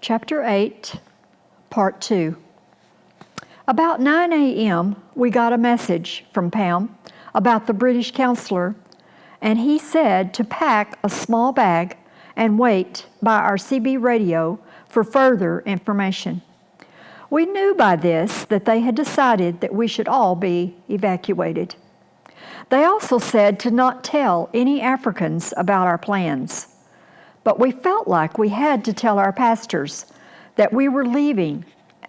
Chapter 8, Part 2. About 9 a.m., we got a message from Pam about the British counselor, and he said to pack a small bag and wait by our CB radio for further information. We knew by this that they had decided that we should all be evacuated. They also said to not tell any Africans about our plans. But we felt like we had to tell our pastors that we were leaving,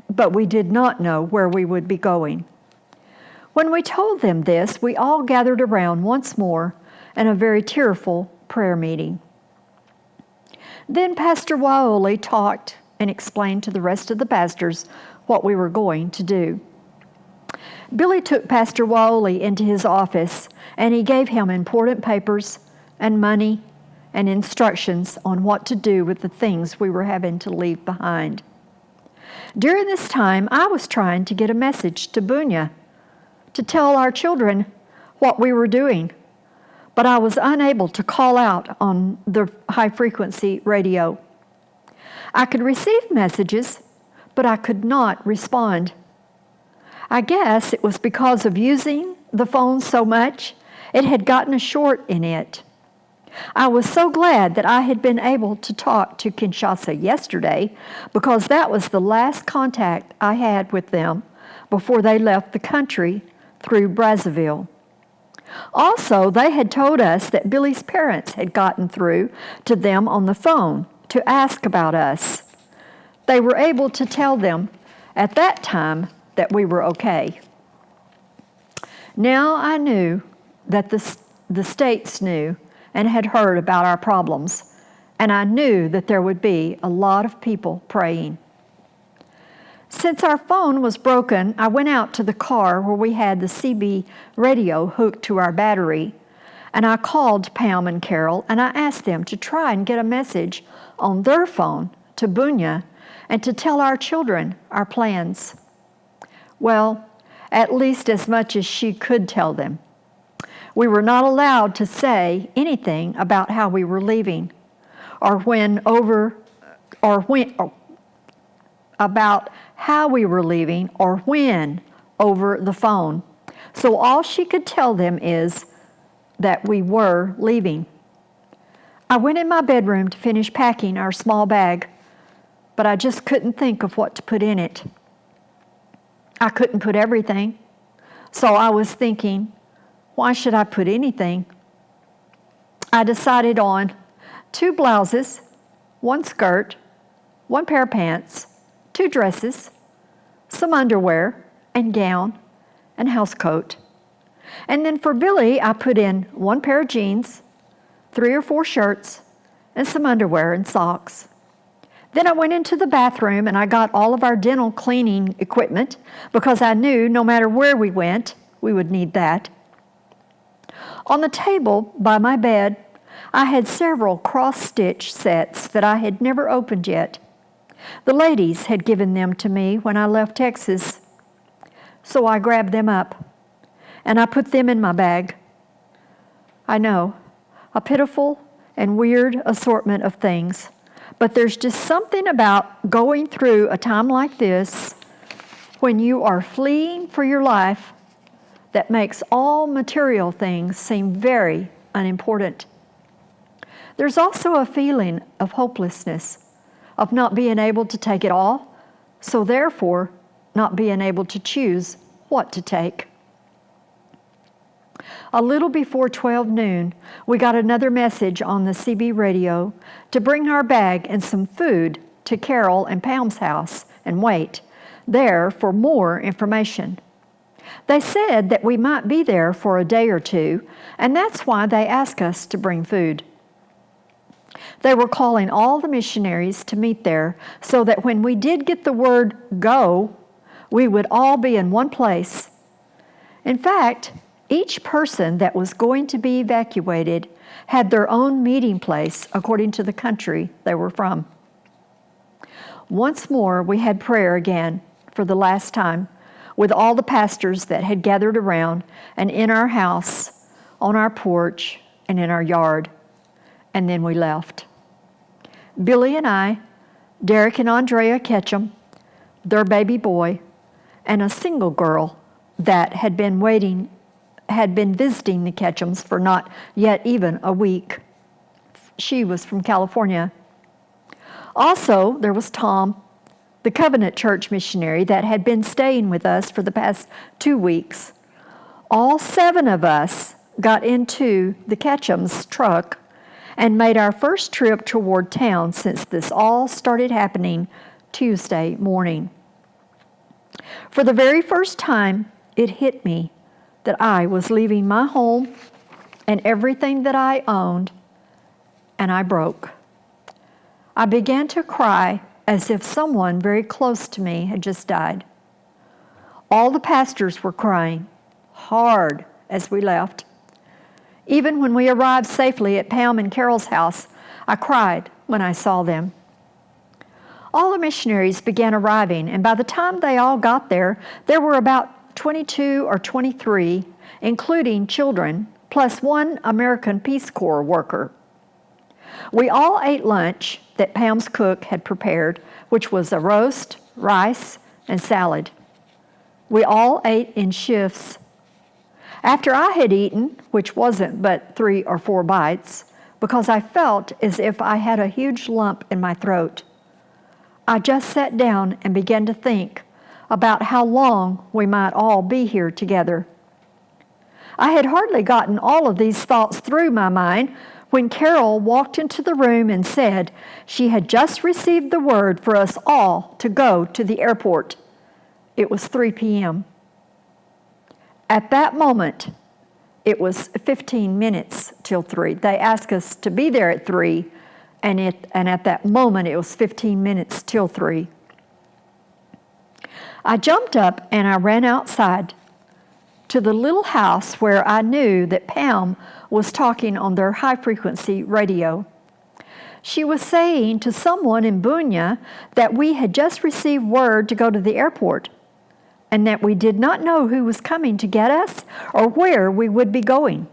but we did not know where we would be going. When we told them this, we all gathered around once more in a very tearful prayer meeting. Then Pastor Waoli talked and explained to the rest of the pastors what we were going to do. Billy took Pastor Waoli into his office, and he gave him important papers and money and instructions on what to do with the things we were having to leave behind. During this time, I was trying to get a message to Bunya to tell our children what we were doing, but I was unable to call out on the high-frequency radio. I could receive messages, but I could not respond. I guess it was because of using the phone so much, it had gotten a short in it. I was so glad that I had been able to talk to Kinshasa yesterday because that was the last contact I had with them before they left the country through Brazzaville. Also, they had told us that Billy's parents had gotten through to them on the phone to ask about us. They were able to tell them at that time that we were okay. Now I knew that the states knew and had heard about our problems, and I knew that there would be a lot of people praying. Since our phone was broken, I went out to the car where we had the CB radio hooked to our battery, and I called Pam and Carol, and I asked them to try and get a message on their phone to Bunya and to tell our children our plans. Well, at least as much as she could tell them. We were not allowed to say anything about how we were leaving about how we were leaving or when over the phone. So all she could tell them is that we were leaving. I went in my bedroom to finish packing our small bag, but I just couldn't think of what to put in it. I couldn't put everything, so I was thinking, why should I put anything? I decided on 2 blouses, 1 skirt, 1 pair of pants, 2 dresses, some underwear and gown and housecoat. And then for Billy, I put in 1 pair of jeans, 3 or 4 shirts, and some underwear and socks. Then I went into the bathroom and I got all of our dental cleaning equipment because I knew no matter where we went, we would need that. On the table by my bed, I had several cross-stitch sets that I had never opened yet. The ladies had given them to me when I left Texas, so I grabbed them up and I put them in my bag. I know, a pitiful and weird assortment of things, but there's just something about going through a time like this when you are fleeing for your life that makes all material things seem very unimportant. There's also a feeling of hopelessness, of not being able to take it all, so therefore not being able to choose what to take. A little before 12 noon, we got another message on the CB radio to bring our bag and some food to Carol and Pam's house and wait there for more information. They said that we might be there for a day or two, and that's why they asked us to bring food. They were calling all the missionaries to meet there so that when we did get the word go, we would all be in one place. In fact, each person that was going to be evacuated had their own meeting place according to the country they were from. Once more, we had prayer again for the last time with all the pastors that had gathered around and in our house, on our porch, and in our yard. And then we left. Billy and I Derek and Andrea Ketchum, their baby boy, and a single girl that had been visiting the Ketchums for not yet even a week. She was from California. Also, there was Tom, the Covenant Church missionary that had been staying with us for the past 2 weeks. All 7 of us got into the Ketchum's truck and made our first trip toward town since this all started happening Tuesday morning. For the very first time, it hit me that I was leaving my home and everything that I owned, and I broke. I began to cry as if someone very close to me had just died. All the pastors were crying hard as we left. Even when we arrived safely at Pam and Carol's house, I cried when I saw them. All the missionaries began arriving, and by the time they all got there, there were about 22 or 23, including children, plus 1 American Peace Corps worker. We all ate lunch that Pam's cook had prepared, which was a roast, rice, and salad. We all ate in shifts. After I had eaten, which wasn't but 3 or 4 bites, because I felt as if I had a huge lump in my throat, I just sat down and began to think about how long we might all be here together. I had hardly gotten all of these thoughts through my mind when Carol walked into the room and said she had just received the word for us all to go to the airport. It was 3 p.m. At that moment, it was 15 minutes till 3. They asked us to be there at 3, and at that moment, it was 15 minutes till 3. I jumped up and I ran outside to the little house where I knew that Pam was talking on their high-frequency radio. She was saying to someone in Bunya that we had just received word to go to the airport and that we did not know who was coming to get us or where we would be going.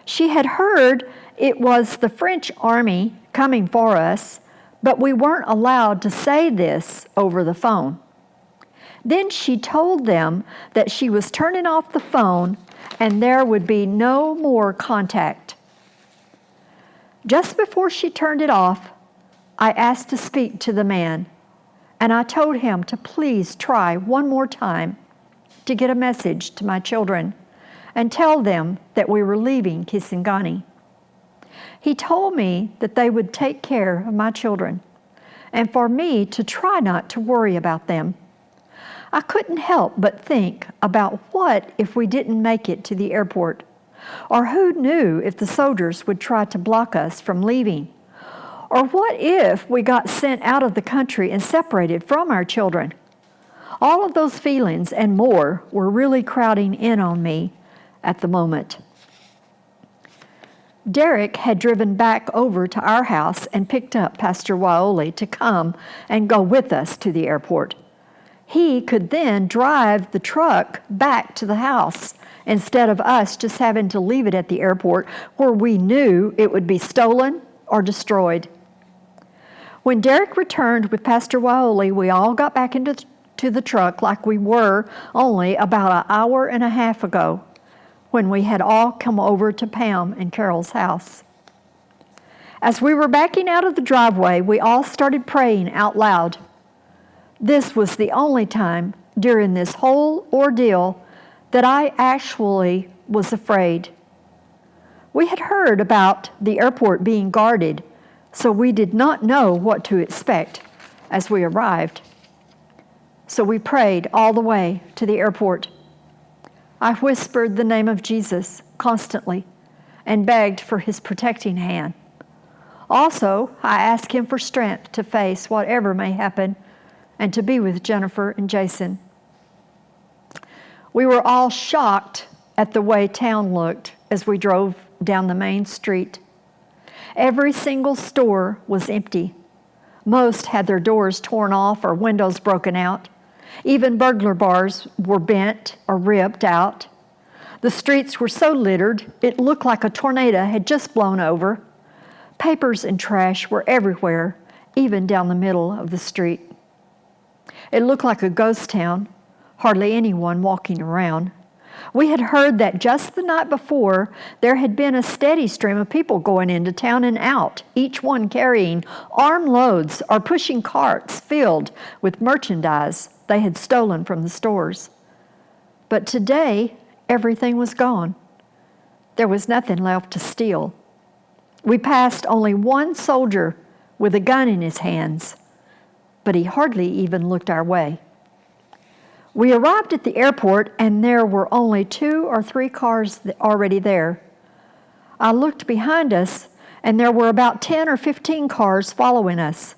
She had heard it was the French army coming for us, but we weren't allowed to say this over the phone. Then she told them that she was turning off the phone and there would be no more contact. Just before she turned it off, I asked to speak to the man, and I told him to please try one more time to get a message to my children and tell them that we were leaving Kisangani. He told me that they would take care of my children and for me to try not to worry about them. I couldn't help but think about what if we didn't make it to the airport, or who knew if the soldiers would try to block us from leaving, or what if we got sent out of the country and separated from our children. All of those feelings and more were really crowding in on me at the moment. Derek had driven back over to our house and picked up Pastor Waiole to come and go with us to the airport. He could then drive the truck back to the house instead of us just having to leave it at the airport where we knew it would be stolen or destroyed. When Derek returned with Pastor Waiole, we all got back into the truck like we were only about an hour and a half ago when we had all come over to Pam and Carol's house. As we were backing out of the driveway, we all started praying out loud. This was the only time during this whole ordeal that I actually was afraid. We had heard about the airport being guarded, so we did not know what to expect as we arrived. So we prayed all the way to the airport. I whispered the name of Jesus constantly and begged for his protecting hand. Also, I asked him for strength to face whatever may happen and to be with Jennifer and Jason. We were all shocked at the way town looked as we drove down the main street. Every single store was empty. Most had their doors torn off or windows broken out. Even burglar bars were bent or ripped out. The streets were so littered, it looked like a tornado had just blown over. Papers and trash were everywhere, even down the middle of the street. It looked like a ghost town, hardly anyone walking around. We had heard that just the night before, there had been a steady stream of people going into town and out, each one carrying armloads or pushing carts filled with merchandise they had stolen from the stores. But today, everything was gone. There was nothing left to steal. We passed only one soldier with a gun in his hands, but he hardly even looked our way. We arrived at the airport, and there were only 2 or 3 cars already there. I looked behind us, and there were about 10 or 15 cars following us.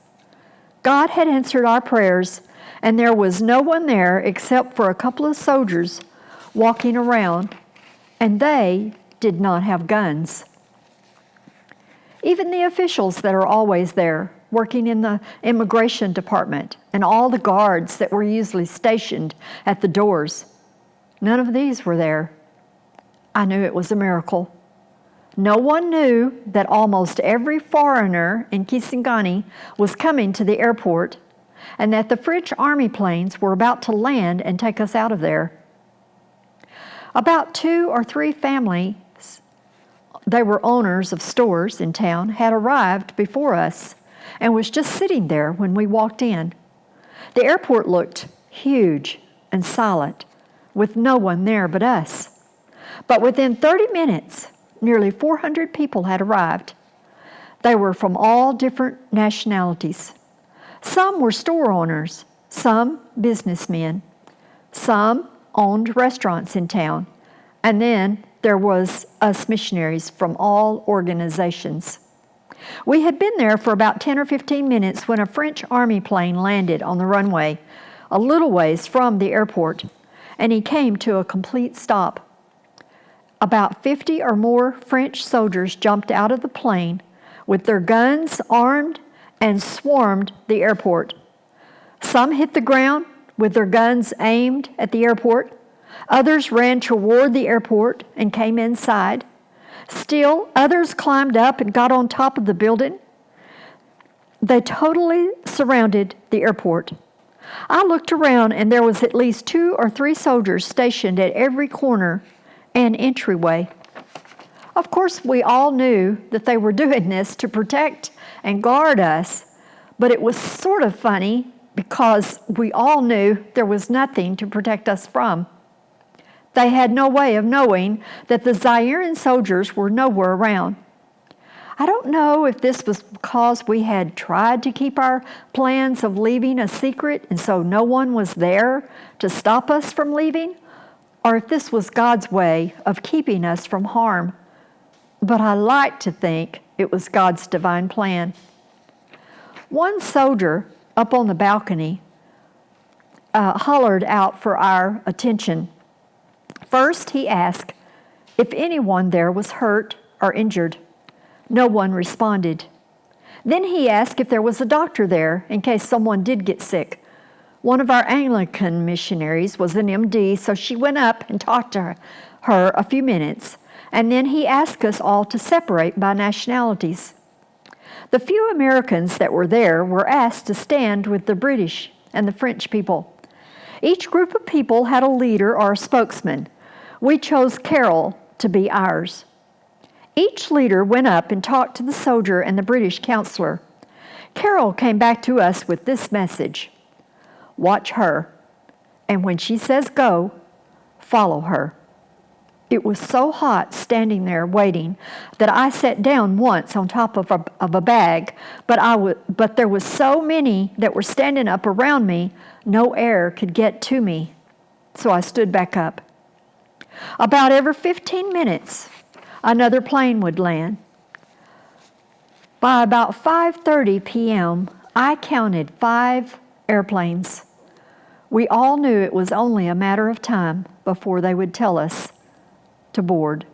God had answered our prayers, and there was no one there except for a couple of soldiers walking around, and they did not have guns. Even the officials that are always there, working in the immigration department, and all the guards that were usually stationed at the doors, none of these were there. I knew it was a miracle. No one knew that almost every foreigner in Kisangani was coming to the airport, and that the French army planes were about to land and take us out of there. About 2 or 3 families, they were owners of stores in town, had arrived before us and was just sitting there when we walked in. The airport looked huge and silent, with no one there but us. But within 30 minutes, nearly 400 people had arrived. They were from all different nationalities. Some were store owners, some businessmen, some owned restaurants in town, and then there was us missionaries from all organizations. We had been there for about 10 or 15 minutes when a French army plane landed on the runway a little ways from the airport, and he came to a complete stop. About 50 or more French soldiers jumped out of the plane with their guns armed and swarmed the airport. Some hit the ground with their guns aimed at the airport. Others ran toward the airport and came inside. Still, others climbed up and got on top of the building. They totally surrounded the airport. I looked around, and there was at least 2 or 3 soldiers stationed at every corner and entryway. Of course, we all knew that they were doing this to protect and guard us, but it was sort of funny because we all knew there was nothing to protect us from. They had no way of knowing that the Zairean soldiers were nowhere around. I don't know if this was because we had tried to keep our plans of leaving a secret and so no one was there to stop us from leaving, or if this was God's way of keeping us from harm. But I like to think it was God's divine plan. One soldier up on the balcony hollered out for our attention. First, he asked if anyone there was hurt or injured. No one responded. Then he asked if there was a doctor there in case someone did get sick. One of our Anglican missionaries was an MD, so she went up and talked to her a few minutes, and then he asked us all to separate by nationalities. The few Americans that were there were asked to stand with the British and the French people. Each group of people had a leader or a spokesman. We chose Carol to be ours. Each leader went up and talked to the soldier and the British counselor. Carol came back to us with this message: watch her, and when she says go, follow her. It was so hot standing there waiting that I sat down once on top of a bag, but there was so many that were standing up around me, no air could get to me, so I stood back up. About every 15 minutes, another plane would land. By about 5:30 p.m., I counted 5 airplanes. We all knew it was only a matter of time before they would tell us to board.